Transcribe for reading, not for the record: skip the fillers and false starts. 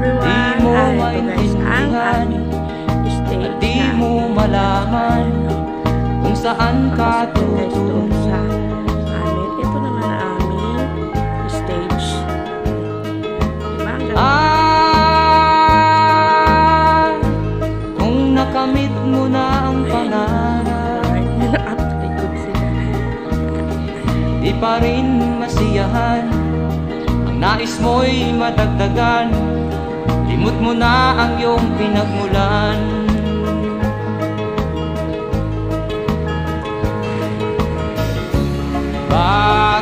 everyone. Di mo Ito guys, ang maintindihan aming stage di mo malaman kung saan ka tutungo. Ito naman ang aming stage. Diba? Ang ganda. Kung nakamit mo na ang pangarap, Updated sila. di pa rin masiyahan. Ang nais mo'y madagdagan, limot mo na ang iyong pinagmulan. Bye.